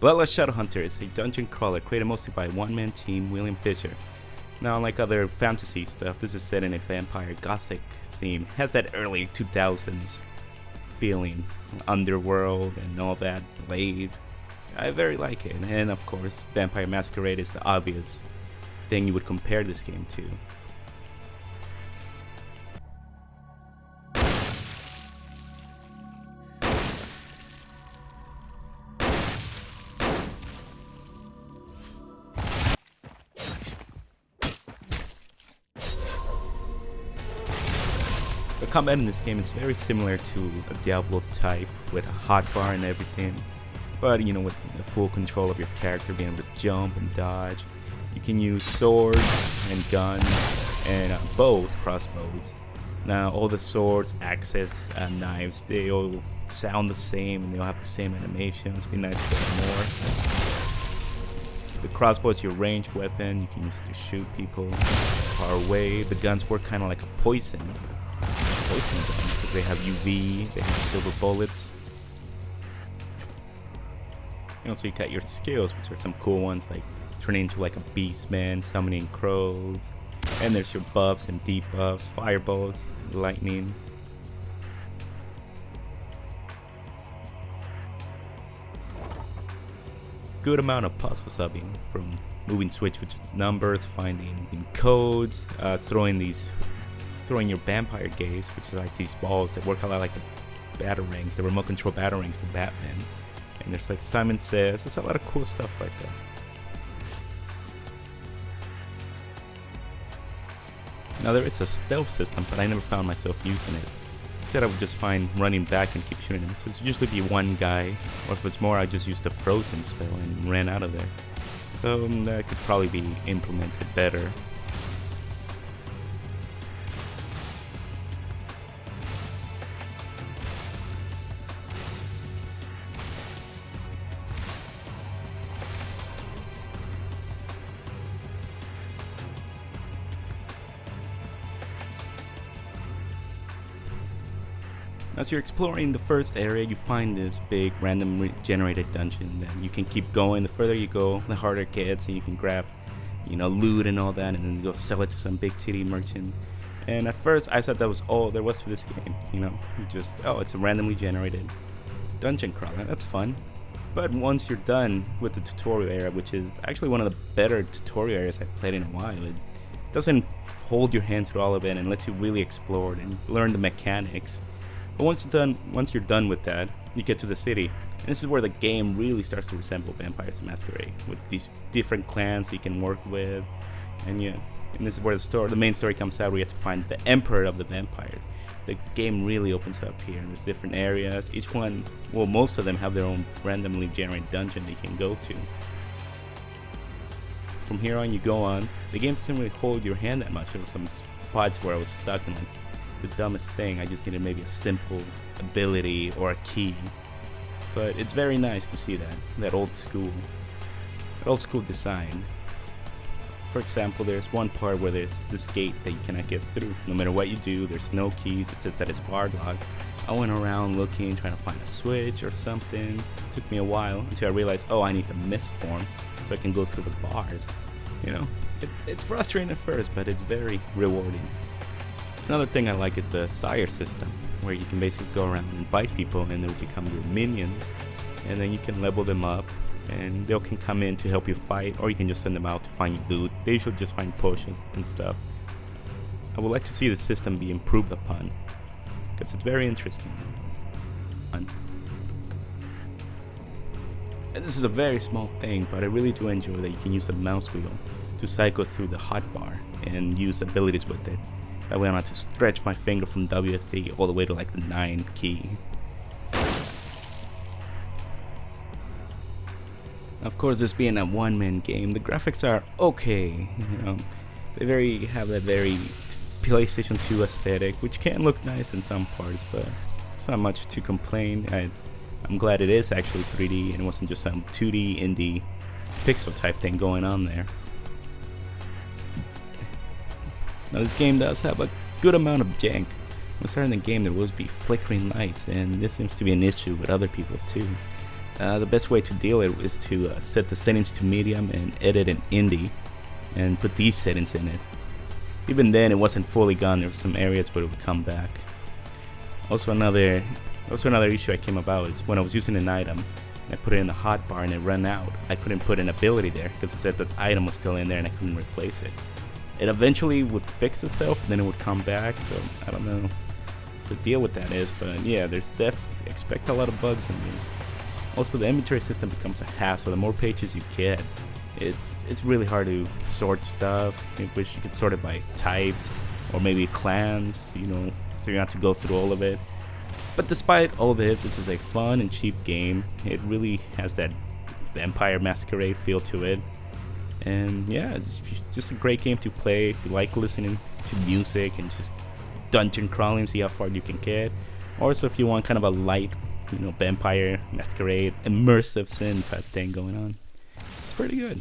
BloodLust Shadowhunter is a dungeon crawler created mostly by one-man team William Fisher. Now, unlike other fantasy stuff, this is set in a vampire gothic theme. It has that early 2000s feeling, underworld and all that, Blade. I very like it, and of course, Vampire Masquerade is the obvious thing you would compare this game to. The combat in this game is very similar to a Diablo type with a hotbar and everything, but you know, with the full control of your character, being able to jump and dodge. You can use swords and guns and bows, crossbows. Now all the swords, axes, knives, they all sound the same and they all have the same animations. It'd be nice to get more. The crossbow is your ranged weapon. You can use it to shoot people far away. The guns work kind of like a poison gun, because they have UV, they have silver bullets. And also you got your skills, which are some cool ones, like turning into like a beast man, summoning crows, and there's your buffs and debuffs, fireballs, lightning. Good amount of puzzle solving, from moving switch with numbers, finding codes, throwing your vampire gaze, which is like these balls that work a lot like the batarangs, the remote control batarangs for Batman. And there's, like Simon Says, there's a lot of cool stuff like that. Now there is a stealth system, but I never found myself using it. Instead I would just find running back and keep shooting him. So it's usually be one guy, or if it's more, I just use the frozen spell and ran out of there. So that could probably be implemented better. As you're exploring the first area, you find this big randomly generated dungeon that you can keep going. The further you go, the harder it gets, and you can grab, loot and all that, and then go sell it to some big titty merchant. And at first, I thought that was all there was to this game. It's a randomly generated dungeon crawler. That's fun. But once you're done with the tutorial area, which is actually one of the better tutorial areas I've played in a while, it doesn't hold your hand through all of it and lets you really explore and learn the mechanics. But once you're done with that, you get to the city. And this is where the game really starts to resemble Vampires Masquerade, with these different clans you can work with. And this is where the main story comes out, where you have to find the Emperor of the Vampires. The game really opens up here, and there's different areas. Each one, most of them have their own randomly generated dungeon that you can go to. From here on, you go on. The game doesn't really hold your hand that much. There were some spots where I was stuck in the dumbest thing. I just needed maybe a simple ability or a key, but it's very nice to see that old school design. For example, there's one part where there's this gate that you cannot get through. No matter what you do, there's no keys. It says that it's barred locked. I went around looking, trying to find a switch or something. It took me a while until I realized, I need the mist form so I can go through the bars. It's frustrating at first, but it's very rewarding. Another thing I like is the sire system, where you can basically go around and bite people and they'll become your minions, and then you can level them up and they can come in to help you fight, or you can just send them out to find loot. They should just find potions and stuff. I would like to see the system be improved upon, because it's very interesting. And this is a very small thing, but I really do enjoy that you can use the mouse wheel to cycle through the hotbar and use abilities with it. That way I don't have to stretch my finger from WSD all the way to like the 9 key. Of course, this being a one-man game, the graphics are okay. They have that very PlayStation 2 aesthetic, which can look nice in some parts, but it's not much to complain. I'm glad it is actually 3D and it wasn't just some 2D indie pixel type thing going on there. Now this game does have a good amount of jank. When starting the game there will be flickering lights, and this seems to be an issue with other people too. The best way to deal it is to set the settings to medium and edit in indie and put these settings in it. Even then it wasn't fully gone. There were some areas where it would come back. Also another issue I came about is when I was using an item and I put it in the hotbar and it ran out, I couldn't put an ability there because it said that the item was still in there and I couldn't replace it. It eventually would fix itself and then it would come back, so I don't know what the deal with that is, but yeah, expect a lot of bugs in these. Also, the inventory system becomes a hassle. The more pages you get, it's really hard to sort stuff. I wish you could sort it by types or maybe clans, you know, so you don't have to go through all of it. But despite all this is a fun and cheap game. It really has that Vampire Masquerade feel to it. And yeah, it's just a great game to play if you like listening to music and just dungeon crawling, see how far you can get. Also, if you want kind of a light, you know, Vampire Masquerade immersive sim type thing going on, it's pretty good.